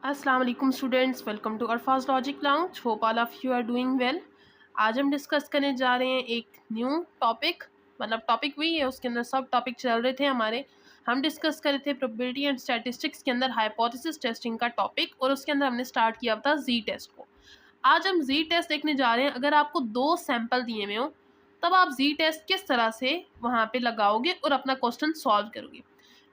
अस्सलाम वालेकुम students, welcome to Arfaz logic lounge. Hope all of you are doing well. आज हम डिस्कस करने जा रहे हैं एक न्यू टॉपिक, मतलब टॉपिक वही है, उसके अंदर सब टॉपिक चल रहे थे हमारे। हम डिस्कस कर रहे थे प्रोबेबिलिटी एंड स्टैटिस्टिक्स के अंदर हाइपोथेसिस टेस्टिंग का टॉपिक, और उसके अंदर हमने स्टार्ट किया था जी टेस्ट को। आज हम जी टेस्ट देखने जा रहे हैं। अगर आपको 2 सैंपल दिए हुए हो तब आप जी टेस्ट किस तरह से वहाँ पे लगाओगे और अपना क्वेश्चन सॉल्व करोगे।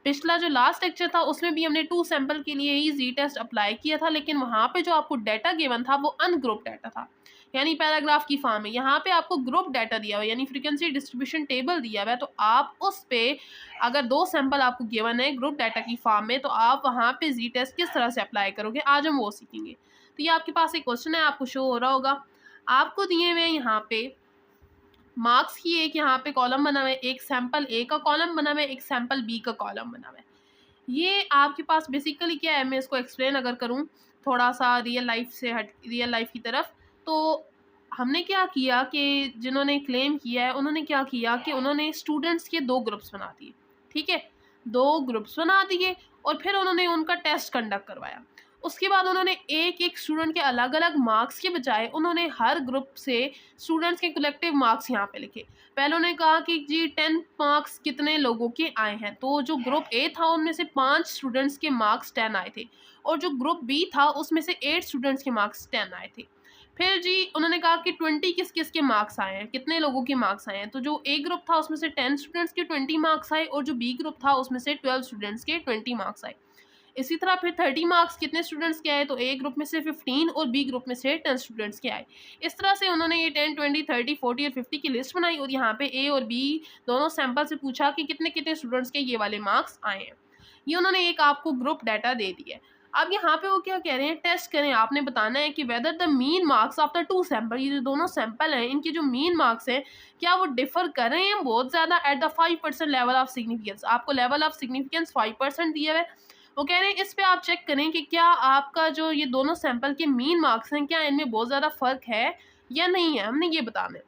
पिछला जो लास्ट लेक्चर था उसमें भी हमने 2 सैंपल के लिए ही जी टेस्ट अप्लाई किया था, लेकिन वहाँ पे जो आपको डाटा गिवन था वो अनग्रुप डाटा था, यानी पैराग्राफ की फॉर्म में। यहाँ पे आपको ग्रुप डाटा दिया हुआ है, यानी फ्रीक्वेंसी डिस्ट्रीब्यूशन टेबल दिया हुआ है। तो आप उस पे अगर 2 सैंपल आपको गिवन है ग्रुप डाटा की फॉर्म में, तो आप वहाँ पे जी टेस्ट किस तरह से अप्लाई करोगे, आज हम वो सीखेंगे। तो ये आपके पास एक क्वेश्चन है, आपको शो हो रहा होगा। आपको दिए हुए यहाँ पे मार्क्स की एक यहाँ पे कॉलम बना हुआ है, एक सैंपल ए का कॉलम बना हुआ है, एक सैंपल बी का कॉलम बना हुआ है। ये आपके पास बेसिकली क्या है, मैं इसको एक्सप्लेन अगर करूँ थोड़ा सा रियल लाइफ से हट, रियल लाइफ की तरफ। तो हमने क्या किया कि जिन्होंने क्लेम किया है उन्होंने क्या किया कि उन्होंने स्टूडेंट्स के 2 ग्रुप्स बना दिए, ठीक है, 2 ग्रुप्स बना दिए, और फिर उन्होंने उनका टेस्ट कंडक्ट करवाया। उसके बाद उन्होंने एक एक स्टूडेंट के अलग अलग मार्क्स के बजाय उन्होंने हर ग्रुप से स्टूडेंट्स के कलेक्टिव मार्क्स यहाँ पे लिखे। पहले उन्होंने कहा कि जी 10 मार्क्स कितने लोगों के आए हैं, तो जो ग्रुप ए था उनमें से 5 स्टूडेंट्स के मार्क्स 10 आए थे, और जो ग्रुप बी था उसमें से 8 स्टूडेंट्स के मार्क्स 10 आए थे। फिर जी उन्होंने कहा कि 20 किस किस के मार्क्स आए हैं, कितने लोगों के मार्क्स आए हैं। तो जो ए ग्रुप था उसमें से 10 स्टूडेंट्स के 20 मार्क्स आए, और जो बी ग्रुप था उसमें से 12 स्टूडेंट्स के 20 मार्क्स आए। इसी तरह फिर 30 मार्क्स कितने स्टूडेंट्स के आए, तो ए ग्रुप में से 15 और बी ग्रुप में से 10 स्टूडेंट्स के आए। इस तरह से उन्होंने ये 10, 20, 30, 40 और 50 की लिस्ट बनाई, और यहाँ पे ए और बी दोनों सैंपल से पूछा कि कितने कितने स्टूडेंट्स के ये वाले मार्क्स आए हैं। ये उन्होंने एक आपको ग्रुप डाटा दे दिया है। अब यहाँ पे वो क्या कह रहे हैं, टेस्ट करें, आपने बताना है कि whether the mean marks after 2 sample, ये जो दोनों सैंपल हैं इनके जो मीन मार्क्स हैं क्या वो डिफर कर रहे हैं बहुत ज़्यादा at the 5% level of significance. आपको लेवल ऑफ सिग्निफिकेंस 5% दिया हुआ है। वो कह रहे हैं इस पे आप चेक करें कि क्या आपका जो ये दोनों सैंपल के मीन मार्क्स हैं क्या इनमें बहुत ज़्यादा फ़र्क है या नहीं है, हमने ये बताना है।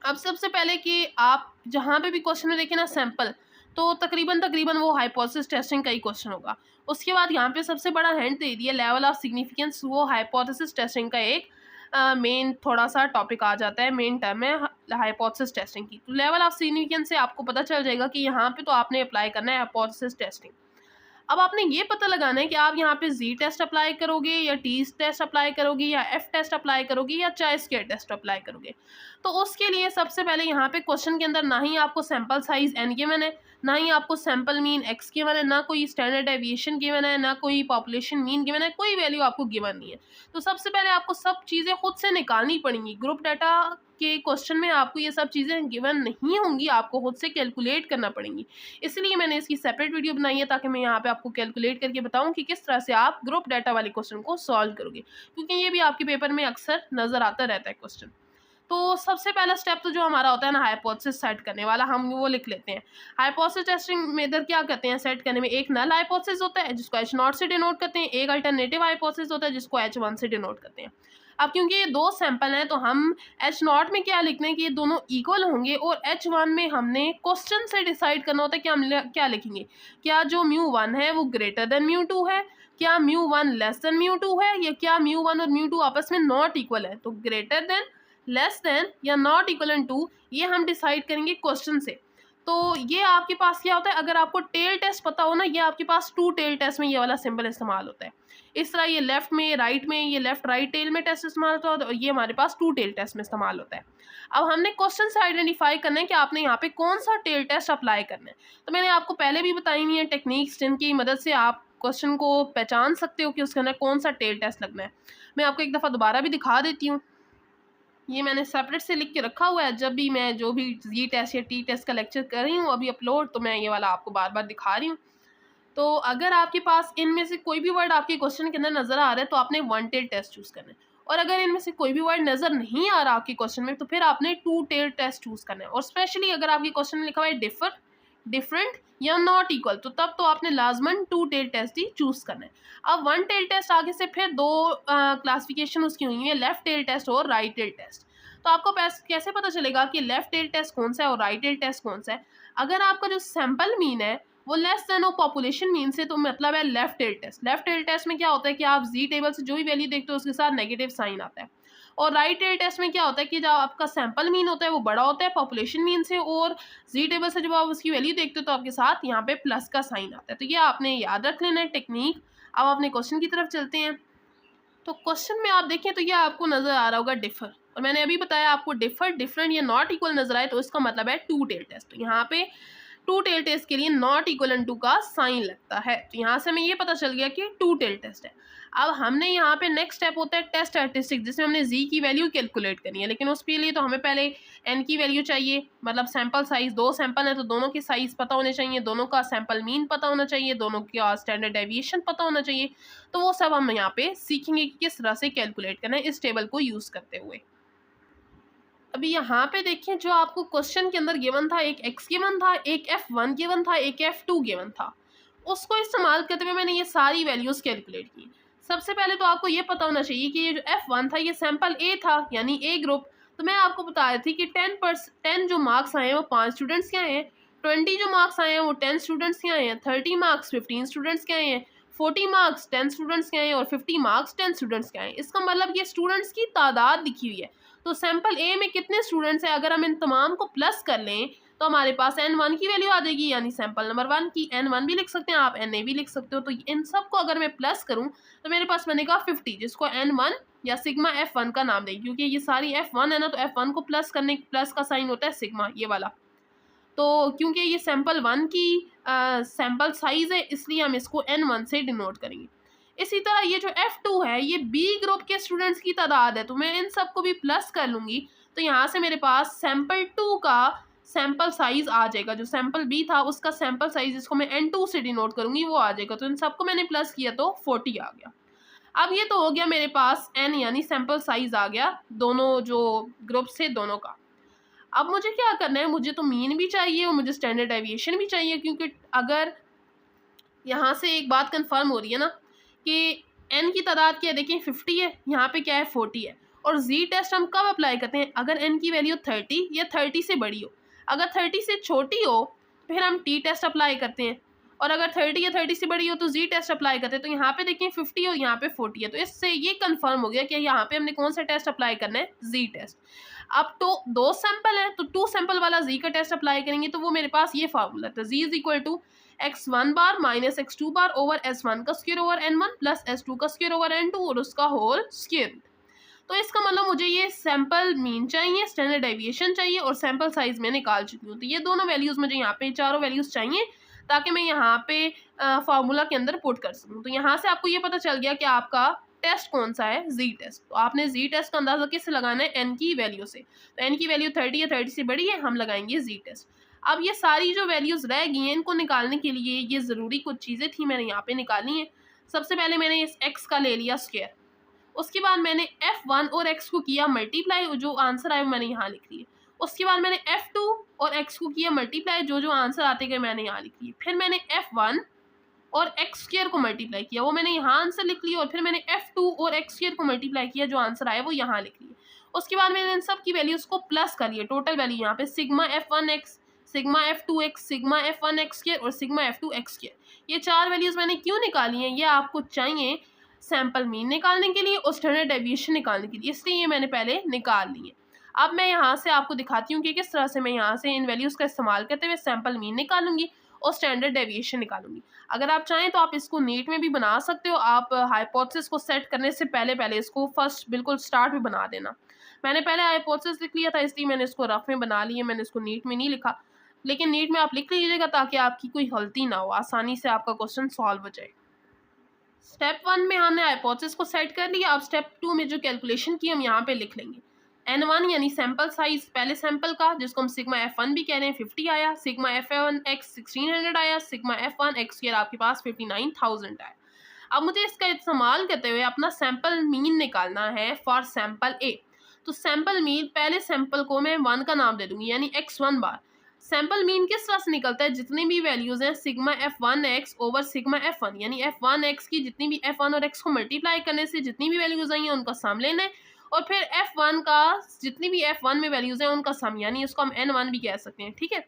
अब सबसे पहले कि आप जहाँ पे भी क्वेश्चन में देखें ना सैंपल, तो तकरीबन वो हाइपोथेसिस टेस्टिंग का ही क्वेश्चन होगा। उसके बाद यहाँ पे सबसे बड़ा हिंट दे दिया लेवल ऑफ सिग्निफिकेंस, वो हाइपोथेसिस टेस्टिंग का एक मेन थोड़ा सा टॉपिक आ जाता है, मेन टर्म है हाइपोथेसिस टेस्टिंग की। तो लेवल ऑफ सिग्निफिकेंस से आपको पता चल जाएगा कि यहाँ पे तो आपने अप्लाई करना है हाइपोथेसिस टेस्टिंग। अब आपने ये पता लगाना है कि आप यहाँ पे जी टेस्ट अप्लाई करोगे या टी टेस्ट अप्लाई करोगे या एफ टेस्ट अप्लाई करोगे या चाहे स्क्वायर टेस्ट अप्लाई करोगे। तो उसके लिए सबसे पहले यहाँ पे क्वेश्चन के अंदर ना ही आपको सैंपल साइज एन गिवन है, ना ही आपको सैंपल मीन एक्स गिवन है, ना कोई स्टैंडर्ड डेविएशन गिवन है, ना कोई पॉपुलेशन मीन गिवन है, कोई वैल्यू आपको गिवन नहीं है। तो सबसे पहले आपको सब चीज़ें खुद से निकालनी पड़ेंगी। ग्रुप डाटा के क्वेश्चन में आपको ये सब चीज़ें गिवन नहीं होंगी, आपको खुद से कैलकुलेट करना पड़ेंगी। इसलिए मैंने इसकी सेपरेट वीडियो बनाई है ताकि मैं यहाँ पे आपको कैलकुलेट करके बताऊँ कि किस तरह से आप ग्रुप डाटा वाले क्वेश्चन को सॉल्व करोगे, क्योंकि ये भी आपके पेपर में अक्सर नज़र आता रहता है क्वेश्चन। तो सबसे पहला स्टेप तो जो हमारा होता है ना हाइपोथेसिस सेट करने वाला, हम वो लिख लेते हैं। हाइपोथेसिस टेस्टिंग मेथड क्या करते हैं सेट करने में, एक नल हाइपोथेसिस होता है जिसको H0 से डिनोट करते हैं, एक अल्टरनेटिव हाइपोथेसिस होता है जिसको H1 से डिनोट करते हैं। अब क्योंकि ये 2 सैंपल हैं तो हम H0 में क्या लिखते हैं कि ये दोनों इक्वल होंगे, और H1 में हमने क्वेश्चन से डिसाइड करना होता है कि हम क्या लिखेंगे। क्या जो μ1 है वो ग्रेटर देन μ2 है, क्या μ1 लेस देन μ2 है, या क्या μ1 और μ2 आपस में नॉट इक्वल है। तो ग्रेटर देन, लेस देन या नॉट इक्वल टू, ये हम डिसाइड करेंगे क्वेश्चन से। तो ये आपके पास क्या होता है, अगर आपको टेल टेस्ट पता हो ना, ये आपके पास 2 टेल टेस्ट में ये वाला सिंबल इस्तेमाल होता है। इस तरह ये लेफ्ट में राइट में, ये लेफ्ट राइट टेल में टेस्ट इस्तेमाल होता है, और ये हमारे पास 2 टेल टेस्ट में इस्तेमाल होता है। अब हमने क्वेश्चन से आइडेंटिफाई करना है कि आपने यहाँ पे कौन सा टेल टेस्ट अप्लाई करना है। तो मैंने आपको पहले भी बताई हुई है टेक्निक्स जिनकी मदद से आप क्वेश्चन को पहचान सकते हो कि उसके अंदर कौन सा टेल टेस्ट लगना है। मैं आपको एक दफ़ा दोबारा भी दिखा देती हूँ। ये मैंने सेपरेट से लिख के रखा हुआ है, जब भी मैं जो भी जी टेस्ट या टी टेस्ट का लेक्चर कर रही हूँ अभी अपलोड, तो मैं ये वाला आपको बार बार दिखा रही हूँ। तो अगर आपके पास इनमें से कोई भी वर्ड आपके क्वेश्चन के अंदर नज़र आ रहा है तो आपने 1 टेल टेस्ट चूज़ करना है, और अगर इनमें से कोई भी वर्ड नज़र नहीं आ रहा आपके क्वेश्चन में तो फिर आपने 2 टेल टेस्ट चूज़ करना है। और स्पेशली अगर आपके क्वेश्चन में लिखा हुआ है डिफर, डिफरेंट या नॉट इक्वल, तो तब तो आपने लाजमन 2 टेल टेस्ट ही चूज़ करना है। अब 1 टेल टेस्ट आगे से फिर 2 क्लासिफिकेशन उसकी हुई है, लेफ्ट टेल टेस्ट और राइट टेल टेस्ट। तो आपको कैसे पता चलेगा कि लेफ्ट टेल टेस्ट कौन सा है और राइट टेल टेस्ट कौन सा है। अगर आपका जो सैंपल मीन है वो लेस देन हो पॉपुलेशन मीन से, तो मतलब है left tail test. Left tail test में क्या होता है कि आप जी टेबल से जो भी वैल्यू देखते हो उसके साथ नेगेटिव साइन आता है। और राइट टेल टेस्ट में क्या होता है कि जब आपका सैंपल मीन होता है वो बड़ा होता है पॉपुलेशन मीन से, और जी टेबल से जब आप उसकी वैल्यू देखते हो तो आपके साथ यहाँ पे प्लस का साइन आता है। तो ये आपने याद रख लेना है टेक्निक। अब अपने क्वेश्चन की तरफ चलते हैं। तो क्वेश्चन में आप देखें तो ये आपको नजर आ रहा होगा डिफर, और मैंने अभी बताया आपको डिफर, डिफरेंट या नॉट इक्वल नजर आए तो इसका मतलब है टू टेल टेस्ट। तो यहाँ पे टू टेल टेस्ट के लिए नॉट इक्वल टू का साइन लगता है। तो यहाँ से हमें ये पता चल गया कि टू टेल टेस्ट है। अब हमने यहाँ पे नेक्स्ट स्टेप होता है टेस्ट स्टैटिस्टिक्स, जिसमें हमने जी की वैल्यू कैलकुलेट करनी है। लेकिन उसके लिए तो हमें पहले एन की वैल्यू चाहिए, मतलब सैंपल साइज, दो सैंपल है तो दोनों के साइज पता होने चाहिए, दोनों का सैंपल मीन पता होना चाहिए, दोनों का स्टैंडर्ड डेविएशन पता होना चाहिए। तो वो सब हम यहाँ पे सीखेंगे कि किस तरह से कैलकुलेट करना है इस टेबल को यूज करते हुए। अभी यहाँ पे देखिए जो आपको क्वेश्चन के अंदर गिवन था, एक x गिवन था, एक f1 गिवन था, एक f2 गिवन था, उसको इस्तेमाल करते हुए मैंने ये सारी वैल्यूज कैलकुलेट की। सबसे पहले तो आपको ये पता होना चाहिए कि ये जो f1 था ये सैंपल A था, यानी A ग्रुप। तो मैं आपको बता रही थी कि 10 जो मार्क्स आए हैं वो 5 स्टूडेंट्स के आए हैं, 20 जो मार्क्स आए हैं वो 10 स्टूडेंट्स के आए हैं, 30 मार्क्स 15 स्टूडेंट्स के आए हैं, 40 मार्क्स 10 स्टूडेंट्स के आए हैं और 50 मार्क्स 10 स्टूडेंट्स के आए हैं। इसका मतलब ये स्टूडेंट्स की तादाद लिखी हुई है। तो सैंपल ए में कितने स्टूडेंट्स हैं, अगर हम इन तमाम को प्लस कर लें तो हमारे पास n1 की वैल्यू आ जाएगी, यानी सैंपल नंबर 1 की। n1 भी लिख सकते हैं आप, na भी लिख सकते हो। तो इन सब को अगर मैं प्लस करूं तो मेरे पास बनेगा 50, जिसको n1 या सिग्मा f1 का नाम देंगे, क्योंकि ये सारी f1 है ना, तो f1 को प्लस करने, प्लस का साइन होता है सिग्मा, ये वाला। तो क्योंकि ये सैंपल 1 की सैंपल साइज है इसलिए हम इसको n1 से डिनोट करेंगे। इसी तरह ये जो f2 है ये b ग्रुप के स्टूडेंट्स की तादाद है, तो मैं इन सबको भी प्लस कर लूँगी। तो यहाँ से मेरे पास सैंपल 2 का सैंपल साइज आ जाएगा, जो सैंपल b था उसका सैंपल साइज जिसको मैं n2 से डिनोट करूँगी वो आ जाएगा। तो इन सबको मैंने प्लस किया तो 40 आ गया। अब ये तो हो गया मेरे पास n, यानी सैंपल साइज आ गया दोनों जो ग्रुप से दोनों का। अब मुझे क्या करना है, मुझे तो मीन भी चाहिए और मुझे स्टैंडर्ड डेविएशन भी चाहिए, क्योंकि अगर यहाँ से एक बात कंफर्म हो रही है ना कि n की तादाद क्या है, देखिए 50 है, यहाँ पे क्या है 40 है। और z टेस्ट हम कब अप्लाई करते हैं, अगर n की वैल्यू 30 या 30 से बड़ी हो। अगर 30 से छोटी हो फिर हम t टेस्ट अप्लाई करते हैं, और अगर 30 या 30 से बड़ी हो तो z टेस्ट अप्लाई करते हैं। तो यहाँ पे देखिए 50 और यहाँ पे 40 है, तो इससे ये कंफर्म हो गया कि यहाँ पे हमने कौन सा टेस्ट अप्लाई करना है, z टेस्ट। अब तो दो सैंपल है तो 2 सैंपल वाला z का टेस्ट अप्लाई करेंगे, तो वो मेरे पास ये फार्मूला था, z is equal to x1 bar minus x2 bar over s1 का square over n1 plus s2 का स्क्वायर ओवर n2 और उसका होल स्क्वायर रूट। तो इसका मतलब मुझे ये सैंपल मीन चाहिए, स्टैंडर्ड डेविएशन चाहिए और सैंपल साइज मैं निकाल चुकी हूँ। तो ये दोनों वैल्यूज़ मुझे यहाँ पे चारों वैल्यूज़ चाहिए ताकि मैं यहाँ पे फार्मूला के अंदर पुट कर सकूँ। तो यहाँ से आपको ये पता चल गया कि आपका टेस्ट कौन सा है, जी टेस्ट। तो आपने जी टेस्ट का अंदाजा किससे लगाना है, एन की वैल्यू से। तो एन की वैल्यू 30 या 30 से बड़ी है, हम लगाएंगे जी टेस्ट। अब ये सारी जो वैल्यूज़ रह गई हैं इनको निकालने के लिए ये ज़रूरी कुछ चीज़ें थी मैंने यहाँ पे निकाली हैं। सबसे पहले मैंने इस x का ले लिया स्क्वायर, उसके बाद मैंने f1 और x को किया मल्टीप्लाई, जो आंसर आया मैंने यहाँ लिख लिया। उसके बाद मैंने f2 और x को किया मल्टीप्लाई, जो आंसर आते गए मैंने यहाँ लिख लिए। फिर मैंने f1 और x स्क्वायर को मल्टीप्लाई किया, वो मैंने यहाँ आंसर लिख लिया। और फिर मैंने f2 और x स्क्वायर को मल्टीप्लाई किया, जो आंसर आया वो यहाँ लिख लिया। उसके बाद मैंने इन सब की वैल्यूज़ को प्लस कर लिया, टोटल वैल्यू यहाँ पे sigma f1x, sigma f2x, sigma f1x square और सिग्मा f2x स्क्वायर। ये चार वैल्यूज़ मैंने क्यों निकाली हैं, ये आपको चाहिए सैंपल मीन निकालने के लिए और स्टैंडर्ड डेविएशन निकालने के लिए, इसलिए ये मैंने पहले निकाल ली है। अब मैं यहाँ से आपको दिखाती हूँ कि किस तरह से मैं यहाँ से इन वैल्यूज़ का इस्तेमाल करते हुए सैंपल मीन निकालूंगी और स्टैंडर्ड डेविएशन निकालूंगी। अगर आप चाहें तो आप इसको नीट में भी बना सकते हो। आप हाइपोथेसिस को सेट करने से पहले इसको फर्स्ट बिल्कुल स्टार्ट में बना देना। मैंने पहले हाइपोथेसिस लिख लिया था इसलिए मैंने इसको रफ में बना लिया, मैंने इसको नीट में नहीं लिखा। लेकिन नीट में आप लिख लीजिएगा ताकि आपकी कोई गलती ना हो, आसानी से आपका क्वेश्चन सॉल्व हो जाए। स्टेप 1 में हमने हाइपोथेसिस को सेट कर लिया। अब स्टेप 2 में जो कैलकुलेशन की हम यहाँ पे लिख लेंगे। n1 यानी सैंपल साइज पहले सैंपल का, जिसको हम सिग्मा f1 भी कह रहे हैं, 50 आया। सिग्मा f1x 1600 आया। सिग्मा f1x स्क्वायर आपके पास 59,000 आया। अब मुझे इसका इस्तेमाल करते हुए अपना सैंपल मीन निकालना है फॉर सैंपल ए। तो सैंपल मीन, पहले सैंपल को मैं 1 का नाम दे दूंगी, यानी x1 बार। सैंपल मीन किस तरह से निकलता है, जितनी भी वैल्यूज़ हैं sigma f1x over sigma f1, यानी f1x की जितनी भी f1 और x को मल्टीप्लाई करने से जितनी भी वैल्यूज़ आई हैं उनका सम लेना है, और फिर f1 का जितनी भी f1 में वैल्यूज़ हैं उनका सम, यानी उसको हम n1 भी कह सकते हैं, ठीक है।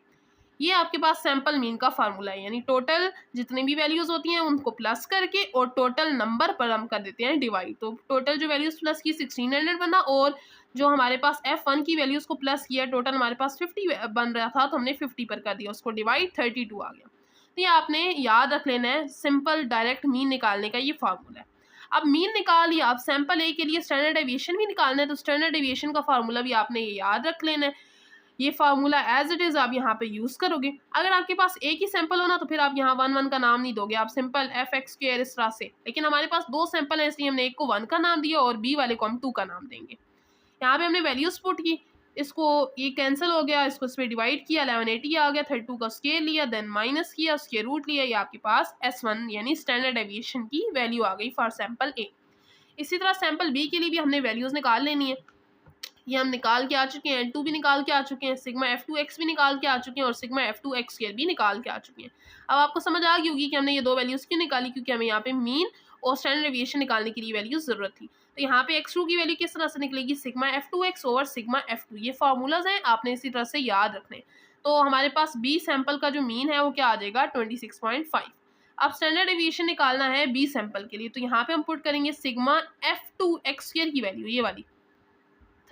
ये आपके पास सैम्पल मीन का फार्मूला है, यानी टोटल जितनी भी वैल्यूज़ होती हैं उनको प्लस करके और टोटल नंबर पर हम कर देते हैं डिवाइड। तो टोटल जो वैल्यूज़ प्लस की 1600 बना और जो हमारे पास F1 की वैल्यूज़ को प्लस किया, टोटल हमारे पास 50 बन रहा था तो हमने 50 पर कर दिया, उसको डिवाइड 32 आ गया। तो ये आपने याद रख लेना है, सिंपल डायरेक्ट मीन निकालने का ये फार्मूला है। अब मीन निकाल लिया, आप सैंपल ए के लिए स्टैंडर्ड डेविएशन भी निकालना है तो स्टैंडर्ड डेविएशन का फार्मूला भी आपने ये याद रख लेना है। ये फार्मूला एज इट इज़ आप यहाँ पे यूज़ करोगे। अगर आपके पास एक ही सैंपल हो ना तो फिर आप यहाँ 1 1 का नाम नहीं दोगे, आप सिंपल f(x²) इस तरह से। लेकिन हमारे पास 2 सैंपल हैं इसलिए हमने एक को 1 का नाम दिया और बी वाले को हम 2 का नाम देंगे। यहाँ पे हमने वैल्यूज पुट की, इसको ये कैंसिल हो गया, इसको इस पर डिवाइड किया, 1180 आ गया, 32 का स्केयर लिया, देन माइनस किया, स्केयर रूट लिया, ये आपके पास S1 यानी स्टैंडर्ड डेविएशन की वैल्यू आ गई फॉर सैंपल ए। इसी तरह सैंपल बी के लिए भी हमने वैल्यूज निकाल लेनी है। ये हम निकाल के आ चुके हैं, N2 भी निकाल के आ चुके हैं, सिग्मा F2x भी निकाल के आ चुके हैं और सिग्मा F2x² भी निकाल के आ चुके हैं। अब आपको समझ आ गई होगी कि हमने ये दो वैल्यूज़ क्यों निकाली, क्योंकि हमें यहाँ पे मीन और स्टैंडर्ड डेविएशन निकालने के लिए वैल्यू ज़रूरत थी। तो यहाँ पे x2 की वैल्यू किस तरह से निकलेगी, sigma F2x over sigma F2। ये फार्मूलाज हैं, आपने इसी तरह से याद रखने। तो हमारे पास बी सैंपल का जो मीन है वो क्या आ जाएगा, 26.5। अब स्टैंडर्ड डेविएशन निकालना है बी सैंपल के लिए, तो यहाँ पे हम पुट करेंगे सिग्मा F2x² की वैल्यू, ये वाली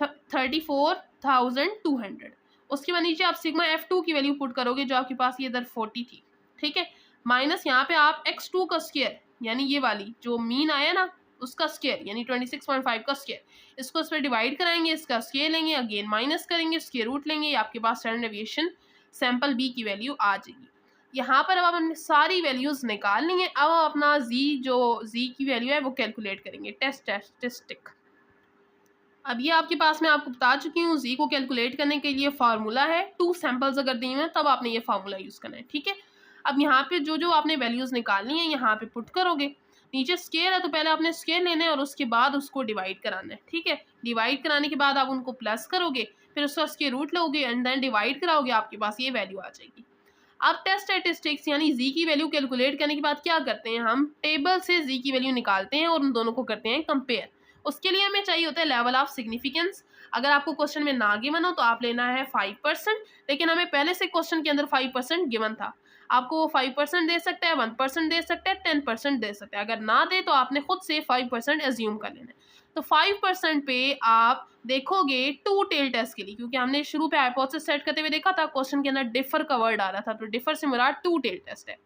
34,200। उसके बाद नीचे आप सिग्मा F2 की वैल्यू पुट करोगे जो आपके पास ये इधर 40 थी, ठीक है। माइनस यहाँ पे आप x2 का स्क्वायर यानी ये वाली जो मीन आया ना उसका स्क्वायर यानी 26.5 का स्क्वायर, इसको इस पर डिवाइड कराएंगे, इसका स्क्वायर लेंगे, अगेन माइनस करेंगे, स्क्वायर रूट लेंगे, ये आपके पास स्टैंडर्ड डेविएशन सैंपल बी की वैल्यू आ जाएगी। यहाँ पर अब हमने सारी वैल्यूज निकाल ली हैं। अब हम अपना जी की वैल्यू है वो कैलकुलेट करेंगे, टेस्टिक। अब ये आपके पास मैं आपको बता चुकी हूँ, जी को कैलकुलेट करने के लिए फार्मूला है 2 सैंपल्स अगर दिए हैं तब आपने ये फार्मूला यूज़ करना है, ठीक है। अब यहाँ पे जो आपने वैल्यूज़ निकालनी है यहाँ पे पुट करोगे, नीचे स्केयर है तो पहले आपने स्केयर लेना है और उसके बाद उसको डिवाइड कराना है, ठीक है। डिवाइड कराने के बाद आप उनको प्लस करोगे, फिर उसका स्केयर रूट लोगे एंड देन डिवाइड कराओगे, आपके पास ये वैल्यू आ जाएगी। अब टेस्ट स्टैटिस्टिक्स यानी जी की वैल्यू कैलकुलेट करने के बाद क्या करते हैं, हम टेबल से जी की वैल्यू निकालते हैं और उन दोनों को करते हैं कंपेयर। उसके लिए हमें चाहिए होता है लेवल ऑफ सिग्निफिकेंस। अगर आपको क्वेश्चन में ना गिवन हो तो आप लेना है 5%, लेकिन हमें पहले से क्वेश्चन के अंदर 5% गिवन था। आपको वो 5% दे सकता है, 1% दे सकता है, 10% दे सकता है। अगर ना दे तो आपने खुद से 5% एज्यूम कर लेना है। तो 5% पे आप देखोगे टू टेल टेस्ट के लिए, क्योंकि हमने शुरू पे हाइपोथेसिस सेट करते हुए देखा था क्वेश्चन के अंदर डिफर का वर्ड आ रहा था, तो डिफर से मुराद टू टेल टेस्ट है।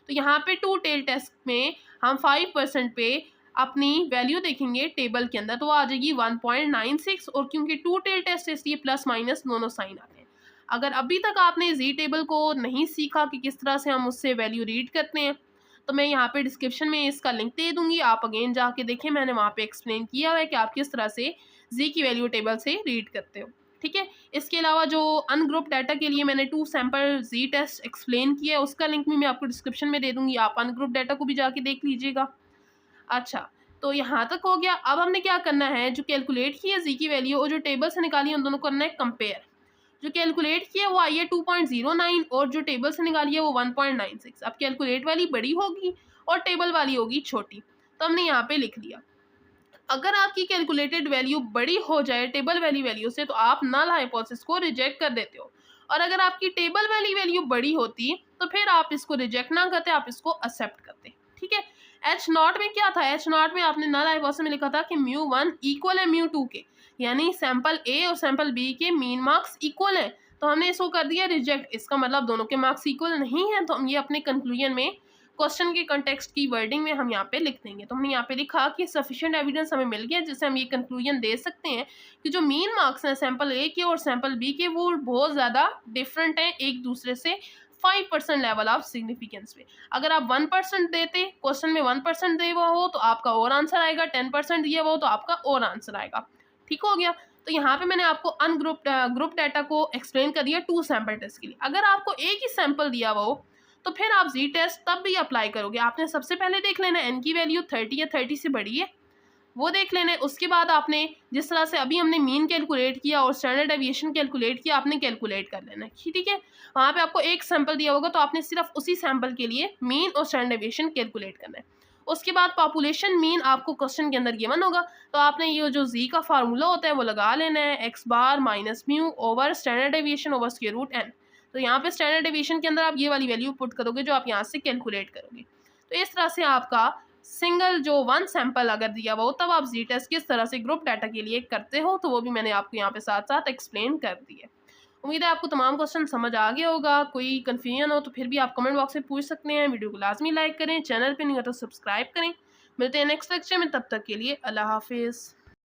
तो यहाँ पे टू टेल टेस्ट में हम 5% पे अपनी वैल्यू देखेंगे टेबल के अंदर तो वो आ जाएगी 1.96, और क्योंकि टू टेल टेस्ट है इसलिए प्लस माइनस दोनों साइन आते हैं। अगर अभी तक आपने जी टेबल को नहीं सीखा कि किस तरह से हम उससे वैल्यू रीड करते हैं तो मैं यहाँ पे डिस्क्रिप्शन में इसका लिंक दे दूंगी, आप अगेन जाके देखें, मैंने वहाँ पे एक्सप्लेन किया हुआ है कि आप किस तरह से जी की वैल्यू टेबल से रीड करते हो, ठीक है। इसके अलावा जो अनग्रुप डाटा के लिए मैंने 2 सैंपल जी टेस्ट एक्सप्लेन किया है उसका लिंक भी मैं आपको डिस्क्रिप्शन में दे दूंगी, आप अनग्रुप डाटा को भी जाके देख लीजिएगा। अच्छा, तो यहाँ तक हो गया। अब हमने क्या करना है, जो कैलकुलेट की है जी की वैल्यू और जो टेबल से निकाली है उन दोनों को करना है कंपेयर। जो कैलकुलेट किया वो आई है 2.09 और जो टेबल से निकाली है वो 1.96। अब कैलकुलेट वाली बड़ी होगी और टेबल वाली होगी छोटी, तो हमने यहाँ पे लिख लिया। अगर आपकी कैलकुलेटेड वैल्यू बड़ी हो जाए टेबल वाली वैल्यू से तो आप नल हाइपोथेसिस को रिजेक्ट कर देते हो, और अगर आपकी टेबल वाली वैल्यू बड़ी होती तो फिर आप इसको रिजेक्ट ना करते, आप इसको एक्सेप्ट करते, ठीक है। H0 में क्या था, H0 में आपने नल हाइपोथेसिस में लिखा था कि μ1 इक्वल है μ2 के, यानी सैंपल ए और सैंपल बी के मीन मार्क्स इक्वल हैं, तो हमने इसको कर दिया रिजेक्ट। इसका मतलब दोनों के मार्क्स इक्वल नहीं हैं, तो हम ये अपने कंक्लूजन में क्वेश्चन के कंटेक्स्ट की वर्डिंग में हम यहाँ पे लिख देंगे। तो हमने यहाँ पे लिखा कि सफिशिएंट एविडेंस हमें मिल गया जिससे हम ये कंक्लूजन दे सकते हैं कि जो मीन मार्क्स हैं सैंपल ए के और सैंपल बी के वो बहुत ज़्यादा डिफरेंट हैं एक दूसरे से 5% लेवल ऑफ सिग्निफिकेंस पे। अगर आप 1% देते, क्वेश्चन में 1% दिया हुआ हो तो आपका और आंसर आएगा, 10% दिया हुआ हो तो आपका और आंसर आएगा, ठीक हो गया। तो यहाँ पे मैंने आपको ग्रुप डाटा को एक्सप्लेन कर दिया 2 सैंपल टेस्ट के लिए। अगर आपको एक ही सैंपल दिया हुआ हो तो फिर आप जी टेस्ट तब भी अप्लाई करोगे। आपने सबसे पहले देख लेना एन की वैल्यू 30 या 30 से बड़ी है, वो देख लेना है। उसके बाद आपने जिस तरह से अभी हमने मीन कैलकुलेट किया और स्टैंडर्ड डेविएशन कैलकुलेट किया, आपने कैलकुलेट कर लेना है, ठीक है। वहाँ पे आपको एक सैंपल दिया होगा तो आपने सिर्फ उसी सैंपल के लिए मीन और स्टैंडर्ड डेविएशन कैलकुलेट करना है। उसके बाद पॉपुलेशन मीन आपको क्वेश्चन के अंदर गिवन होगा, तो आपने ये जो जी का फार्मूला होता है वो लगा लेना है, x बार minus mu over standard deviation over square root n। तो यहाँ पे स्टैंडर्ड डेविएशन के अंदर आप ये वाली वैल्यू पुट करोगे जो आप यहाँ से कैलकुलेट करोगे। तो इस तरह से आपका सिंगल जो वन सैंपल अगर दिया हुआ हो तब आप जी टेस्ट किस तरह से ग्रुप डाटा के लिए करते हो, तो वो भी मैंने आपको यहाँ पे साथ साथ एक्सप्लेन कर दिया। उम्मीद है आपको तमाम क्वेश्चन समझ आ गया होगा। कोई कन्फ्यूजन हो तो फिर भी आप कमेंट बॉक्स में पूछ सकते हैं। वीडियो को लाजमी लाइक करें, चैनल पे नहीं हो तो सब्सक्राइब करें। मिलते हैं नेक्स्ट लेक्चर में, तब तक के लिए अल्लाह हाफिज़।